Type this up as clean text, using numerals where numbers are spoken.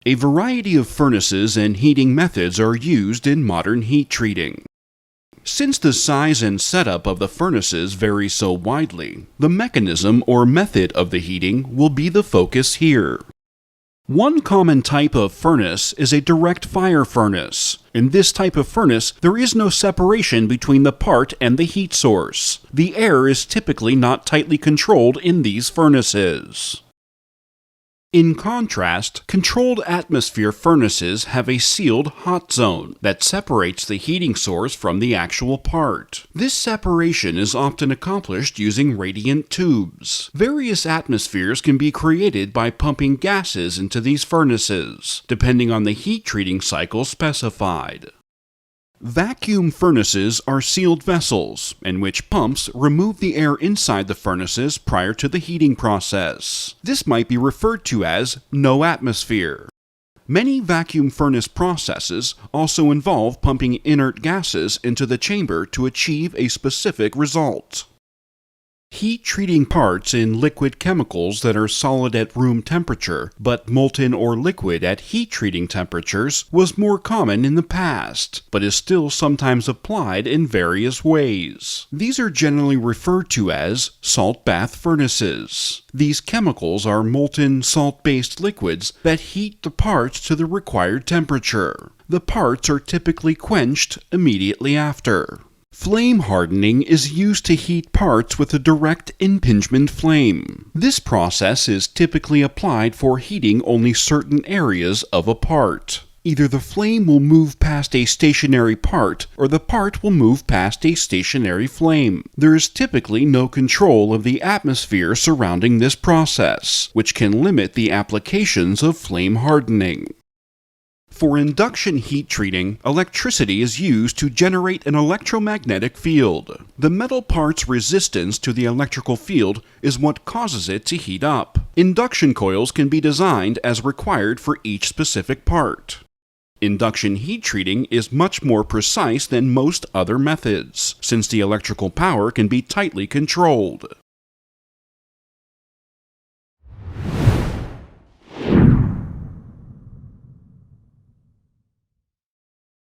A variety of furnaces and heating methods are used in modern heat treating. Since the size and setup of the furnaces vary so widely, the mechanism or method of the heating will be the focus here. One common type of furnace is a direct fire furnace. In this type of furnace, there is no separation between the part and the heat source. The air is typically not tightly controlled in these furnaces. In contrast, controlled atmosphere furnaces have a sealed hot zone that separates the heating source from the actual part. This separation is often accomplished using radiant tubes. Various atmospheres can be created by pumping gases into these furnaces, depending on the heat treating cycle specified. Vacuum furnaces are sealed vessels in which pumps remove the air inside the furnaces prior to the heating process. This might be referred to as no atmosphere. Many vacuum furnace processes also involve pumping inert gases into the chamber to achieve a specific result. Heat treating parts in liquid chemicals that are solid at room temperature, but molten or liquid at heat treating temperatures was more common in the past, but is still sometimes applied in various ways. These are generally referred to as salt bath furnaces. These chemicals are molten salt-based liquids that heat the parts to the required temperature. The parts are typically quenched immediately after. Flame hardening is used to heat parts with a direct impingement flame. This process is typically applied for heating only certain areas of a part. Either the flame will move past a stationary part, or the part will move past a stationary flame. There is typically no control of the atmosphere surrounding this process, which can limit the applications of flame hardening. For induction heat treating, electricity is used to generate an electromagnetic field. The metal part's resistance to the electrical field is what causes it to heat up. Induction coils can be designed as required for each specific part. Induction heat treating is much more precise than most other methods, since the electrical power can be tightly controlled.